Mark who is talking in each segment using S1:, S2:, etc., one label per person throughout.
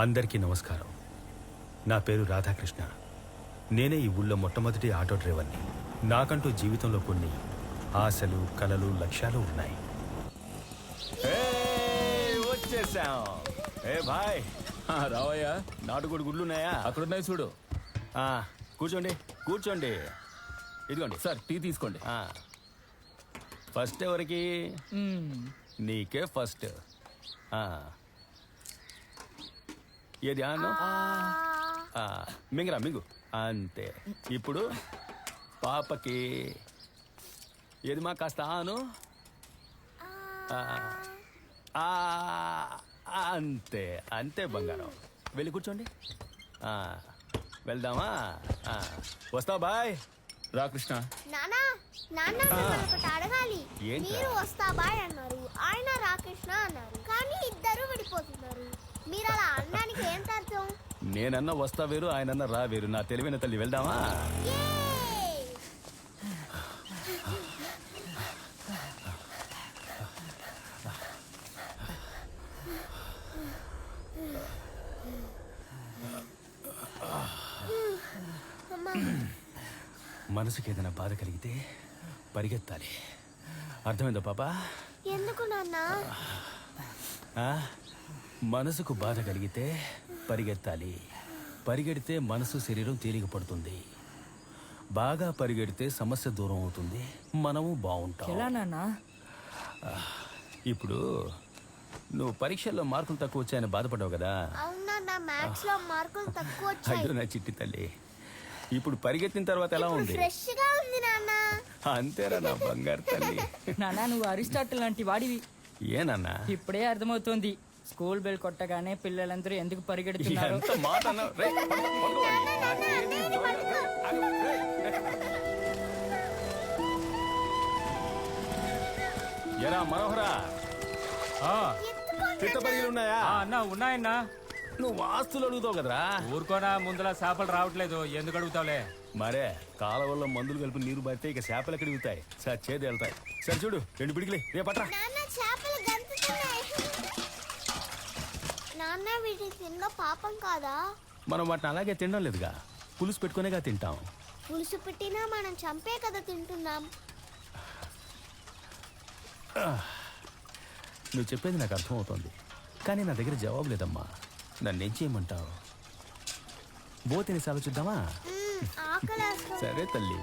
S1: అందరికీ నమస్కారం. నా పేరు రాధాకృష్ణ. నేనే ఈ ఊళ్ళో మొట్టమొదటి ఆటో డ్రైవర్ని. నాకంటూ జీవితంలో కొన్ని ఆశలు, కలలు, లక్ష్యాలు ఉన్నాయి. వచ్చేసాం. ఏ భాయ్,
S2: రావయ్యా.
S1: నాటుకోడి గుడ్లున్నాయా?
S2: అక్కడున్నాయి చూడు.
S1: కూర్చోండి కూర్చోండి. ఇదిగోండి
S2: సార్, టీ తీసుకోండి.
S1: ఫస్ట్ ఎవరికి? నీకే ఫస్ట్. ఏది అన్నం? మింగరా మింగు. అంతే. ఇప్పుడు పాపకి ఏది మా కాస్త ఆను. అంతే అంతే బంగారం. వెళ్ళి కూర్చోండి. వెళ్దామా? వస్తావు బాయ్?
S2: రా కృష్ణ.
S3: నానా నాన్న ఒకటి అడగాలి.
S1: ఏంట్రా?
S3: మీరు వస్తా బాయ్ అన్నారు, ఆయన రాకృష్ణ అన్నారు, కానీ ఇద్దరు విడిపోతున్నారు. మీరు అలా అనడానికి ఏం అర్థం?
S1: నేనన్నా వస్తా వేరు, ఆయనన్నా రా వేరు. నా తెలివైన తల్లి. వెళ్దామా?
S3: ఏయ్! అమ్మా,
S1: మనసుకి ఏదైనా బాధ కలిగితే పరిగెత్తాలి. అర్థమైందా పాపా?
S3: ఎందుకు నాన్న?
S1: మనసుకు బాధ కలిగితే పరిగెత్తాలి. పరిగెడితే మనసు శరీరం తేలిక పడుతుంది. బాగా పరిగెడితే సమస్య దూరం అవుతుంది, మనము బాగుంటాం.
S4: ఎలా నాన్నా?
S1: ఇప్పుడు నువ్వు పరీక్షల్లో మార్కులు తక్కువ వచ్చాయని బాధపడ్డావు కదా?
S3: అవునా, నా మ్యాథ్స్ లో మార్కులు తక్కువ వచ్చాయి.
S1: అయ్యో నా చిట్టి తల్లి, ఇప్పుడు పరిగెత్తిన తర్వాత ఎలా ఉంది?
S3: ఫ్రెష్ గా ఉంది నాన్న.
S1: అంతేరా నా బంగారు తల్లి.
S4: నానా, నువ్వు అరిస్టాటిల్ లాంటి వాడివి.
S1: ఏనన్నా?
S4: ఇప్పుడే అర్థమవుతోంది స్కూల్ బెల్ కొట్టగానే పిల్లలందరూ ఎందుకు పరిగెడుతున్నారు.
S1: ఎంత మాట అన్నావు? రేయ్, పడుకో, పడుకో. నాకేది చూడదు. ఆగు, రేయ్. ఎరా మనోహరా, చిత్తపరిగలు ఉన్నాయా?
S5: అన్నా ఉన్నాయన్నా.
S1: నువ్వు ఆస్తులు అడుగుతావు కదరా?
S5: ఊరుకోనా, ముందల చేపలు రావట్లేదు, ఎందుకు అడుగుతావులే?
S1: మరే కాలవల్లో మందులు కలిపి నీరు పడితే ఇక చేపలు ఎక్కడ దిగుతాయి? సార్ చేతి వెళ్తాయి. సరే చూడు, 2 పిడికిలే రేపట్రా.
S3: నాన్న, చేపలు గంతుతున్నాయి. నాన్న, వీటిని తిన్న పాపం కాదా?
S1: మనం వాటిని అలాగే తినడం లేదుగా, పులుసు పెట్టుకునేగా తింటాం.
S3: పులుసు పెట్టినా మనం చంపే కదా తింటున్నాం.
S1: నువ్వు చెప్పేది నాకు అర్థమవుతోంది, కానీ నా దగ్గర జవాబు లేదమ్మా. నన్నేం చేయమంటావు? బో తినేసి ఆలోచిద్దామా?
S3: ఆకలేస్తుంది.
S1: సరే తల్లి.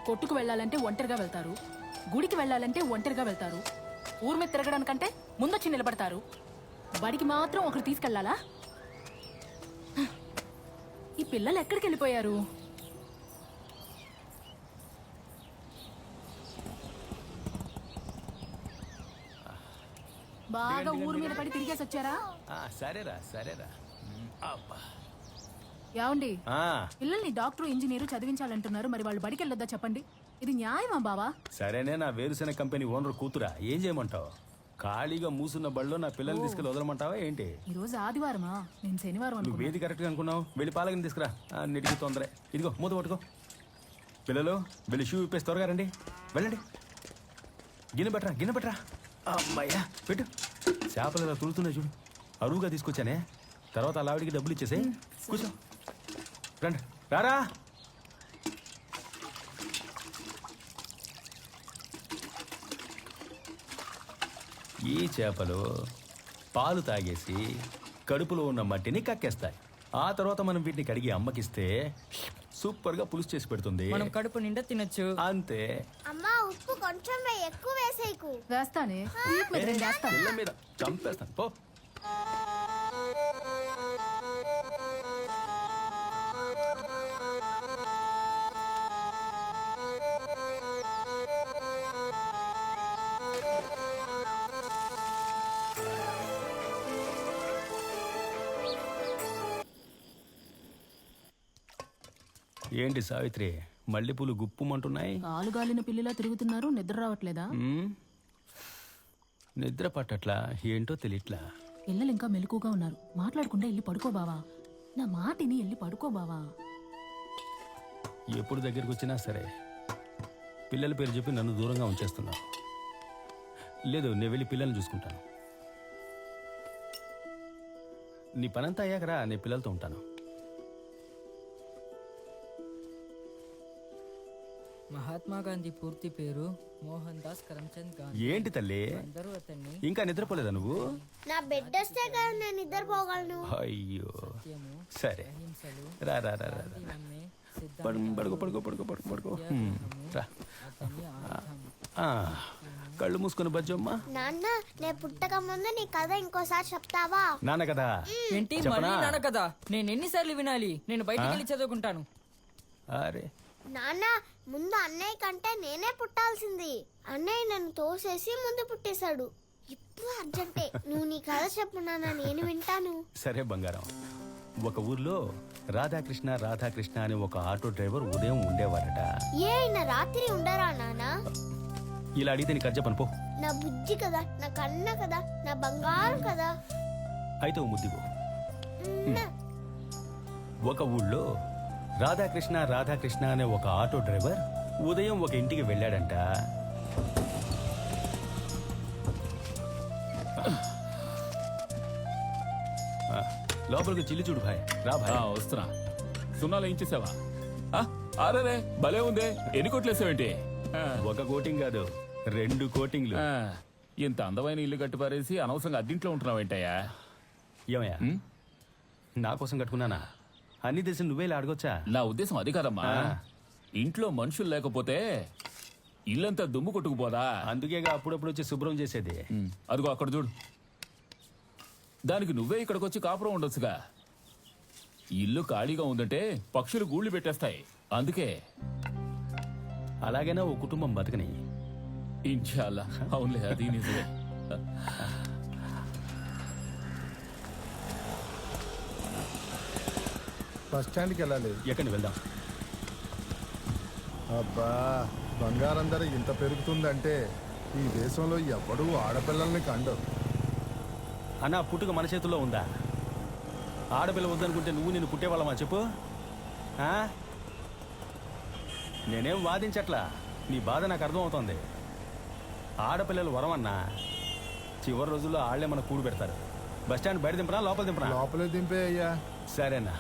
S6: కొట్టుకు వెళ్ళాలంటే ఒంటరిగా వెళ్తారు, గుడికి వెళ్ళాలంటే ఒంటరిగా వెళ్తారు, ఊరి మీద తిరగడానికంటే ముందొచ్చి నిలబడతారు. బడికి మాత్రం ఒకరు తీసుకెళ్లాలా? ఈ పిల్లలు ఎక్కడికి వెళ్ళిపోయారు? బాగా ఊరి మీద పడి తిరిగేసి వచ్చారా?
S1: సరేరా సరేరా. అబ్బా.
S6: ఏమండి,
S1: ఆ,
S6: పిల్లల్ని డాక్టర్ ఇంజనీరు చదివించాలంటున్నారు, మరి వాళ్ళు బడికి వెళ్ళొద్దా చెప్పండి? ఇది న్యాయమా బావా?
S1: సరేనే, నా వేరుశెనగ కంపెనీ ఓనర్ కూతురా, ఏం చేయమంటావు? ఖాళీగా మూసున్న బడిలో నా పిల్లల్ని తీసుకెళ్ళి వదలమంటావా ఏంటి?
S6: ఈ రోజు ఆదివారమా? నేను శనివారం
S1: నువ్వు
S6: అనుకున్నా.
S1: ఏది కరెక్ట్గా అనుకున్నావు? వెళ్ళి పాలకని తీసుకురా. అన్నిటికీ తొందరే. ఇదిగో మూత పట్టుకో. పిల్లలు వెళ్ళి షూ విప్పేసి త్వరగా రండి. వెళ్ళండి. గిన్నె పెట్టరా. అమ్మాయ్యా, పెట్టు. చేపలు ఇలా తుడుతున్నాయి చూడు, అరువుగా తీసుకొచ్చానే. తర్వాత అలా ఆవిడికి డబ్బులు ఇచ్చేసే. కూర్చో. రండి, రారా. ఈ చేపలు పాలు తాగేసి కడుపులో ఉన్న మట్టిని కక్కేస్తాయి. ఆ తర్వాత మనం వీటిని కడిగి అమ్మకిస్తే సూపర్ గా పులుసు చేసి పెడుతుంది.
S4: మనం కడుపు నిండా తినొచ్చు.
S1: అంతే.
S3: అమ్మా, ఉప్పు కొంచెం ఎక్కువ వేసేయకు.
S6: వేస్తానే, వీపు మీద రెండు వేస్తాను.
S1: పిల్ల మీద చంపేస్తాను పో. ఏంటి సావిత్రి, మల్లెపూలు గుప్పుమంటున్నాయి?
S6: ఆలుగాలిన పిల్లిలా తిరుగుతున్నారు, నిద్ర రావట్లేదా?
S1: నిద్ర పట్టట్లా, ఏంటో తెలియట్లా.
S6: పిల్లలు ఇంకా మెలకుగా ఉన్నారు, మాట్లాడకుండా వెళ్ళి పడుకో బావా. నా మాటిని వెళ్ళి పడుకో బావా.
S1: ఎప్పుడు దగ్గరికి వచ్చినా సరే పిల్లల పేరు చెప్పి నన్ను దూరంగా ఉంచేస్తున్నావు. లేదు, నేను వెళ్ళి పిల్లల్ని చూసుకుంటాను. నీ పనంతా అయ్యాకరా, నేను పిల్లలతో ఉంటాను.
S4: మహాత్మా గాంధీ పూర్తి పేరు మోహన్ దాస్ కరమ్చంద్ గాంధీ.
S1: ఏంటి తల్లి,
S4: అందరూ అతన్ని
S1: ఇంకా నిద్రపోలేదా నువ్వు?
S3: నా బెడ్ వస్తే కదా నేను నిద్రపోగలను.
S1: అయ్యో,
S4: సత్యము,
S1: సరే
S4: అహింసలు,
S1: రా రా రా రా రా.
S4: నమ్మే
S1: పడుకో పడుకో పడుకో పడుకో పడుకో. రా.
S4: అతని ఆయుధం.
S1: ఆ, కళ్ళు మూసుకొని బజ్జమ్మా.
S3: నాన్న నేను పుట్టక ముందు నీ కథ ఇంకోసారి చెప్తావా?
S1: నాన్న కదా.
S4: ఏంటి
S1: చెప్పనా?
S4: మళ్ళీ నాన్న కదా? నేను ఎన్నిసార్లు వినాలి? నేను బయటికి వెళ్ళి చదువుకుంటాను.
S1: అరే
S3: నాన్న ముందు అన్నయ్య కంటే నేనే పుట్టాల్సింది. అన్నయ్య నన్ను తోసేసి ముందు పుట్టేశాడు. ఇప్పుడు అర్జెంటే. నువ్వు నీ కథ చెప్పు నాన్న, నేను వింటాను.
S1: సరే బంగారం. ఒక ఊర్లో రాధాకృష్ణ రాధాకృష్ణ అని ఒక ఆటో డ్రైవర్ ఉదయం ఉండేవాడట.
S3: ఏ అయినా రాత్రి ఉండరా నాన్న?
S1: ఇలా అడిగితే నీకు అది చెప్పను పో.
S3: నా బుజ్జి కదా, నా కన్న కదా, నా బంగారం కదా.
S1: అయితే ఓ ముద్దిగో.
S3: మ్మ్.
S1: ఒక ఊళ్ళో రాధాకృష్ణ రాధాకృష్ణ అనే ఒక ఆటో డ్రైవర్ ఉదయం ఒక ఇంటికి వెళ్ళాడంట. ఆ, లోపలికి చిల్లి చూడు భాయ్. రా భాయ్.
S2: వస్తున్నా. సున్నాలు ఏం చేసావా? అరే భలే ఉందే. ఎన్ని కొట్లేసావేంటి?
S1: ఒక కోటింగ్ కాదు, 2 కోటింగ్లు.
S2: ఇంత అందమైన ఇల్లు కట్టి పారేసి అనవసరంగా అద్దింట్లో ఉంటున్నావేంటయ్యా?
S1: ఏమయ్యా, నా కోసం కట్టుకున్నానా? అన్ని తెలిసి నువ్వే ఇలా అడగొచ్చా?
S2: నా ఉద్దేశం అది కాదమ్మా. ఇంట్లో మనుషులు లేకపోతే ఇల్లంతా దుమ్ము కొట్టుకుపోదా?
S1: అందుకేగా అప్పుడప్పుడు వచ్చి శుభ్రం చేసేది.
S2: అదిగో అక్కడ చూడు. దానికి నువ్వే ఇక్కడికి వచ్చి కాపురం ఉండొచ్చుగా. ఇల్లు ఖాళీగా ఉందంటే పక్షులు గూళ్ళు పెట్టేస్తాయి. అందుకే
S1: అలాగైనా ఓ కుటుంబం బతకని.
S2: ఇన్షాల్లా. అవునులే, అది నిజమే.
S7: బస్ స్టాండ్కి వెళ్ళాలి.
S1: ఎక్కడికి వెళ్దాం?
S7: అబ్బా, బంగారం ధర ఇంత పెరుగుతుందంటే ఈ దేశంలో ఎవడూ ఆడపిల్లల్ని కండవు.
S1: అన్నా, పుట్టుక మన చేతుల్లో ఉందా? ఆడపిల్ల వద్దనుకుంటే నువ్వు నేను పుట్టేవాళ్ళమా చెప్పు? ఆ? నేనేం వాదించట్లా, నీ బాధ నాకు అర్థమవుతోంది. ఆడపిల్లలు వరమన్నా, చివరి రోజుల్లో ఆళ్లే మన కూడు పెడతారు. బస్ స్టాండ్ బయట దింపనా లోపల దింపనా?
S7: లోపలే దింపే అయ్యా.
S1: సరేనా.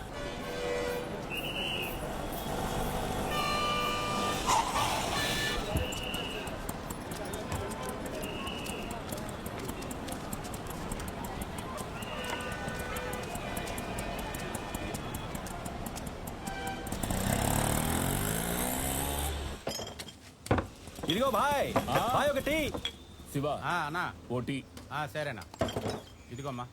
S1: ఇదిగో భాయ్, భాయ్ ఒకటి.
S2: శివ
S5: అన్నా
S2: ఓటీ.
S5: సరేనా, ఇదిగోమ్మా.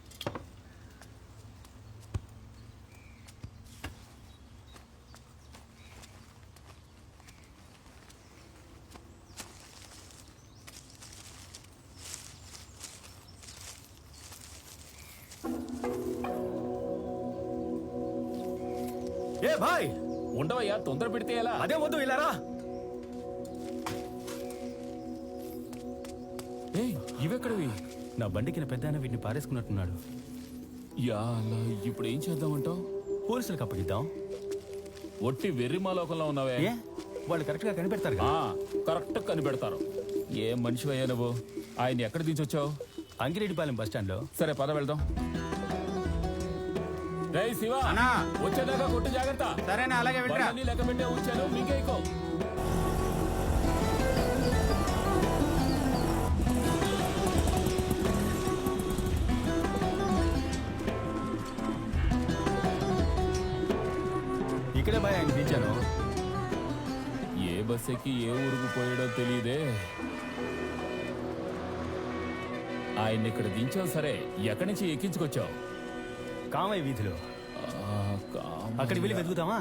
S1: ఏ భాయ్,
S2: ఉండవయ్యా, తొందర పెడితే ఎలా?
S1: అదే వద్దు, ఇలా రా.
S2: ఇవెక్కడవి?
S1: నా బండికి పెద్ద ఆయన వీటిని పారేసుకున్నట్టున్నాడు.
S2: యా అలా, ఇప్పుడు ఏం చేద్దామంటావు?
S1: పోలీసులకు అప్పగిద్దాం.
S2: ఒట్టి వెర్రిమాలోకంలో ఉన్నావే.
S1: ఏ, వాళ్ళు కరెక్ట్ గా కనిపెడతారు.
S2: కరెక్ట్ కనిపెడతారు. ఏం మనిషివయ్యా నువ్వు? ఆయన ఎక్కడ దించొచ్చావు?
S1: అంగిరెడ్డిపాలెం బస్ స్టాండ్ లో.
S2: సరే పద వెళ్దాం. రేయ్ శివ,
S5: అన్నా
S2: వచ్చేదాకా కొట్టు జాగ్రత్త.
S5: సరేనా, అలాగే వెళ్ళరా.
S2: బండ్లన్నీ లెక్క పెట్టే ఉంచాను, మీకేకో.
S1: ఇక్కడే భయ ఆయన దించాను.
S2: ఏ బస్ ఎక్కి ఏ ఊరుకు పోయాడో తెలియదే. ఆయన్ని ఇక్కడ దించావు సరే, ఎక్కడి నుంచి ఎక్కించుకొచ్చావు?
S1: కామయ్య వీధిలో. అక్కడికి వెళ్ళి వెతుకుతామా?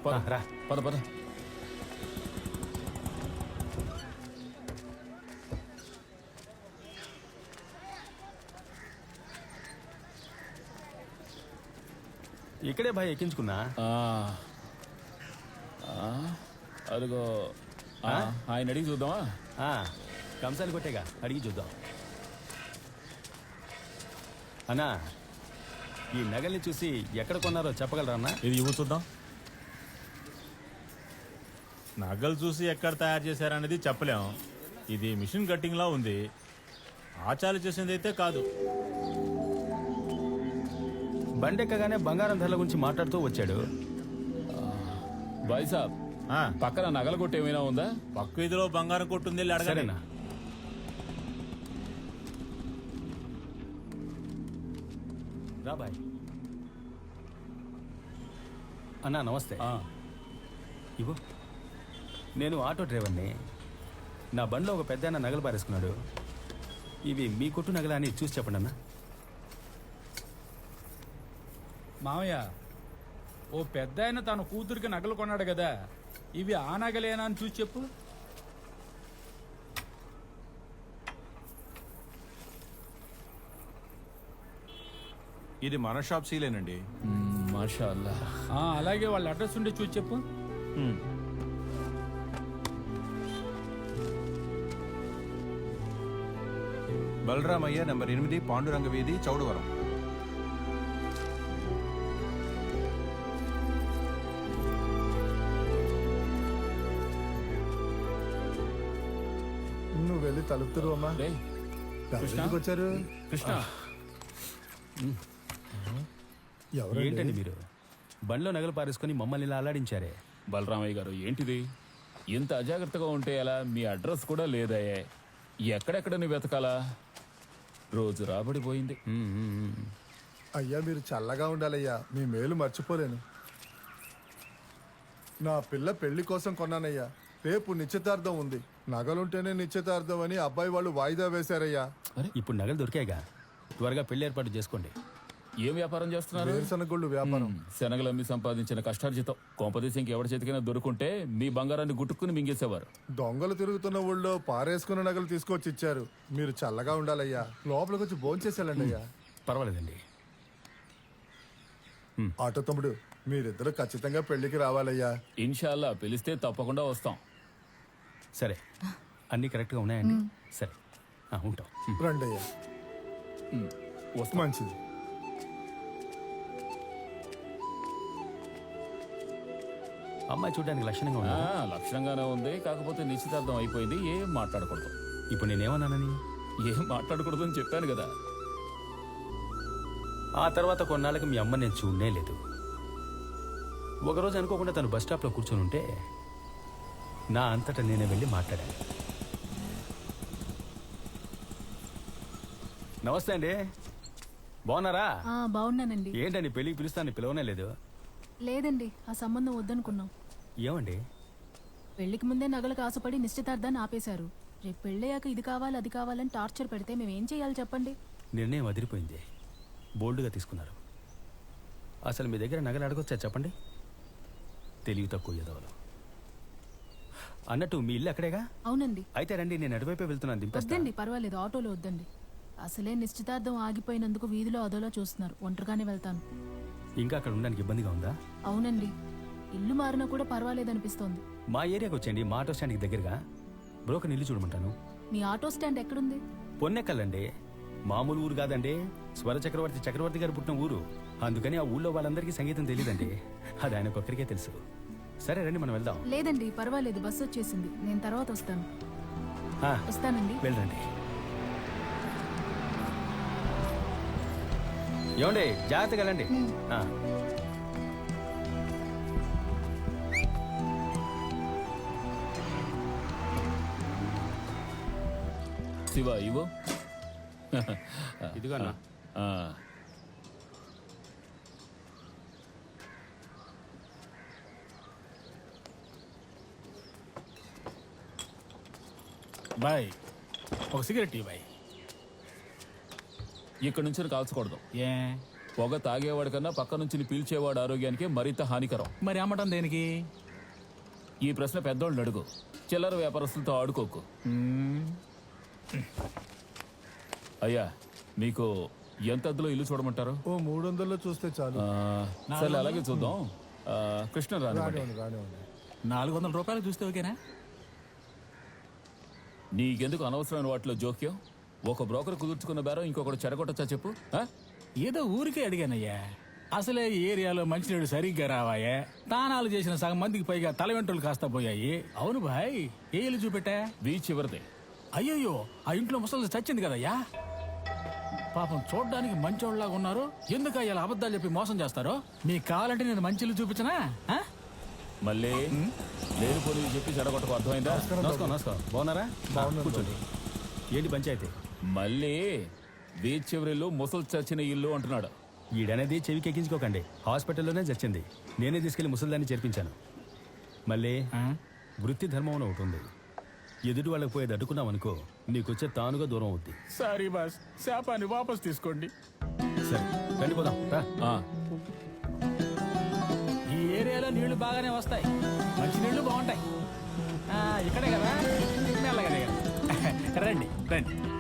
S2: పద
S1: రా.
S2: పద పద.
S1: ఇక్కడే భయ ఎక్కించుకున్నా.
S2: అదిగో ఆయన అడిగి చూద్దామా?
S1: కంసాలు కొట్టేగా, అడిగి చూద్దాం. అన్నా, ఈ నగల్ని చూసి ఎక్కడ కొన్నారో చెప్పగలరా అన్నా?
S8: ఇది ఇవ్వు చూద్దాం. నగలు చూసి ఎక్కడ తయారు చేశారనేది చెప్పలేం. ఇది మిషన్ కట్టింగ్ లా ఉంది. ఆచార్య చేసిందైతే కాదు.
S1: బండెక్కగానే బంగారం ధరల గురించి మాట్లాడుతూ వచ్చాడు.
S2: బాయ్ సాబ్,
S8: ఆ,
S2: పక్కన నగల కొట్టు ఏమైనా ఉందా?
S8: పక్క వీధిలో బంగారం కొట్టుంది, వెళ్ళి అడగండి.
S1: సరేనా? రా బాయ్. అన్నా నమస్తే.
S8: ఆ,
S1: ఇగో నేను ఆటో డ్రైవర్ని. నా బండిలో ఒక పెద్ద నగలు పారేసుకున్నాడు. ఇవి మీ కొట్టు నగలా అని చూసి చెప్పండి అన్న.
S9: మామయ్య, ఓ పెద్ద ఆయన తన కూతురికి నగలు కొన్నాడు కదా, ఇవి ఆ నగలేనా అని చూసి చెప్పు.
S10: ఇది మన షాప్ సీలేనండి.
S2: మాషా అల్లా.
S9: అలాగే వాళ్ళ అడ్రస్ ఉండి చూసి చెప్పు.
S10: బలరామయ్య నంబర్ 8 పాండురంగ వీధి, చౌడవరం.
S7: నువ్వు వెళ్ళి తలుపుతురు అమ్మా.
S2: రేయ్,
S7: ఎందుకు వచ్చారు?
S2: కృష్ణ,
S7: ఎవరండి?
S1: ఏంటండి మీరు బండిలో నగలు పారేసుకొని మమ్మల్ని ఇలా అల్లాడించారే?
S2: బలరామయ్య గారు ఏంటిది? ఇంత అజాగ్రత్తగా ఉంటే ఎలా? మీ అడ్రస్ కూడా లేదాయే. ఎక్కడెక్కడ నీ వెతకాలా? రోజు రాబడిపోయింది.
S7: అయ్యా మీరు చల్లగా ఉండాలయ్యా, మీ మేలు మర్చిపోలేను. నా పిల్ల పెళ్లి కోసం కొన్నానయ్యా. రేపు నిశ్చితార్థం ఉంది. నగలుంటేనే నిశ్చితార్థం అని అబ్బాయి వాళ్ళు వాయిదా వేశారయ్యా.
S1: ఇప్పుడు నగలు దొరికాయిగా, త్వరగా పెళ్లి ఏర్పాటు చేసుకోండి.
S2: ఏం వ్యాపారం చేస్తున్నారు?
S7: వేరుశనగొళ్ళు వ్యాపారం.
S2: శనగలు అమ్మి సంపాదించిన కష్టార్జితం కొంపదేశంకి ఎవరి చేతికైనా దొరుకుంటే మీ బంగారాన్ని గుట్టుకుని మింగేసేవారు.
S7: దొంగలు తిరుగుతున్న ఊళ్ళో పారేసుకున్న నగలు తీసుకొచ్చి ఇచ్చారు. మీరు చల్లగా ఉండాలయ్యా. లోపలికి వచ్చి భోంచేసేయాలండి అయ్యా.
S1: పర్వాలేదండి.
S7: ఆటో తమ్ముడు, మీరిద్దరు ఖచ్చితంగా పెళ్లికి రావాలయ్యా.
S2: ఇన్షాల్లా పిలిస్తే తప్పకుండా వస్తాం.
S1: సరే, అన్నీ కరెక్ట్గా ఉన్నాయండి. సరే, ఉంటాం.
S7: రండి అయ్యా.
S2: వస్తాం.
S7: మంచిది.
S1: అమ్మాయి చూడడానికి లక్షణంగా ఉన్నా.
S2: లక్షణంగానే ఉంది, కాకపోతే నిశ్చితార్థం అయిపోయింది. ఏం మాట్లాడకూడదు.
S1: ఇప్పుడు నేనేమన్నానని?
S2: ఏం మాట్లాడకూడదు అని చెప్పాను కదా.
S1: ఆ తర్వాత కొన్నాళ్ళకి మీ అమ్మ నేను చూడనే లేదు. ఒకరోజు అనుకోకుండా తను బస్ స్టాప్లో కూర్చొని ఉంటే నా అంతటా నేనే వెళ్ళి మాట్లాడాను. నమస్తే అండి, బాగున్నారా?
S6: బాగున్నానండి.
S1: ఏంటండి పెళ్ళికి పిలుస్తాను, పిలవనే లేదు?
S6: లేదండి, ఆ సంబంధం వద్దనుకున్నాం.
S1: ఏమండి?
S6: పెళ్లికి ముందే నగలకు ఆశపడి నిశ్చితార్థాన్ని ఆపేశారు. రేపు పెళ్ళయ్యాక ఇది కావాలి అది కావాలని టార్చర్ పెడితే మేమేం చేయాలి చెప్పండి?
S1: నిర్ణయం అదిరిపోయింది. బోల్డ్గా తీసుకున్నారు. అసలు మీ దగ్గర నగలు అడగొచ్చా చెప్పండి? తెలివి తక్కువ ఎదవలు. అన్నట్టు మీ ఇల్లు అక్కడేగా?
S6: అవునండి.
S1: అయితే రండి, నేను అటువైపే వెళ్తున్నాను. దింపేస్తా.
S6: వద్దండి, పర్వాలేదు, ఆటోలో వద్దండి. అసలే నిశ్చితార్థం ఆగిపోయినందుకు వీధిలో అదోలా చూస్తున్నారు. ఒంటరిగానే వెళ్తాను.
S1: ఇంకా అక్కడ ఉండడానికి ఇబ్బందిగా ఉందా?
S6: అవునండి, ఇల్లు మారినా కూడా పర్వాలేదనిపిస్తోంది.
S1: మా ఏరియాకి వచ్చేయండి, మా ఆటో స్టాండ్కి దగ్గరగా. బ్రోకర్ ఇల్లు చూడమంటాను.
S6: మీ ఆటో స్టాండ్ ఎక్కడుంది?
S1: పొన్నెక్కలండి, మామూలు ఊరు కాదండి. స్వర చక్రవర్తి గారు పుట్టిన ఊరు. అందుకని ఆ ఊళ్ళో వాళ్ళందరికీ సంగీతం తెలియదండి. అది ఆయనకొక్కరికే తెలుసు. సరే రండి, మనం వెళ్దాం.
S6: లేదండి, పర్వాలేదు, బస్సు వచ్చేసింది. నేను తర్వాత వస్తాను. వస్తానండి.
S1: వెళ్ళండి. ఏమండి, జాగ్రత్తగా వెళ్ళండి.
S2: శివ ఇవో.
S5: ఇదిగో అన్న.
S9: బాయ్, ఒక సిగరెట్ ఇవ్వు బాయ్.
S2: ఇక్కడ నుంచి కాల్చకూడదు.
S9: ఏ?
S2: పొగ తాగేవాడి కన్నా పక్క నుంచి పీల్చేవాడు ఆరోగ్యానికి మరింత హానికరం.
S9: మరి అమ్మటం దేనికి?
S2: ఈ ప్రశ్న పెద్దోళ్ళు అడుగు. చిల్లర వ్యాపారస్తులతో ఆడుకోకు. అయ్యా, మీకు ఎంత అద్దెలో ఇల్లు చూడమంటారు?
S7: ఓ 300లో చూస్తే చాలు.
S2: సరే, అలాగే చూద్దాం. కృష్ణ రానివ్వండి.
S7: రానివ్వండి.
S9: 400 రూపాయలు చూస్తే ఓకేనా?
S2: నీకెందుకు అనవసరమైన వాటిలో జోక్యం? ఒక బ్రోకర్ కుదుర్చుకున్న బేరం ఇంకొకటి చెడగొట్టచ్చా చెప్పు?
S9: ఏదో ఊరికే అడిగానయ్యా. అసలే ఈ ఏరియాలో మంచినీళ్ళు సరిగ్గా రావాయే. దానాలు చేసిన సగం మందికి పైగా తల వెంట్రులు కాస్త పోయాయి. అవును భాయ్, ఏ ఇల్లు చూపెట్టా?
S2: బీచ్ చివరిదే.
S9: అయ్యయ్యో ఆ ఇంట్లో ముసలి చచ్చింది కదయ్యా. పాపం చూడ్డానికి మంచోళ్ళలాగా ఉన్నారు. ఎందుకు ఇలా అబద్ధాలు చెప్పి మోసం చేస్తారో? మీకు కావాలంటే నేను మంచిలు చూపించనా? ఆ?
S2: మళ్ళీ లేని పోనీ చెప్పి చెడగొట్టకు, అర్థమైందా?
S1: నమస్కారం నమస్కారం. బాగున్నారా? కూర్చోండి. ఏంటి పంచాయతీ?
S2: మళ్ళీ బీచ్ చివరిల్లు ముసలి చచ్చిన ఇల్లు అంటున్నాడు.
S1: ఈడనేది చెవికి ఎక్కించుకోకండి. హాస్పిటల్లోనే చచ్చింది. నేనే తీసుకెళ్లి ముసలిదాన్ని చేర్పించాను. మళ్ళీ వృత్తి ధర్మం అని ఒకటి ఉంది. ఎదుటి వాళ్ళకి పోయేది అడ్డుకున్నాం అనుకో, నీకొచ్చే తానుగా దూరం అవుద్ది.
S9: సారీ బాస్, శాపాన్ని వాపస్ తీసుకోండి.
S1: సరే రండి పోదాం రా.
S2: ఆ,
S9: ఈ ఏరియాలో నీళ్లు బాగానే వస్తాయి, మంచి నీళ్లు బాగుంటాయి. ఇక్కడే కదా, మెల్లగానే కదా. రండి రండి.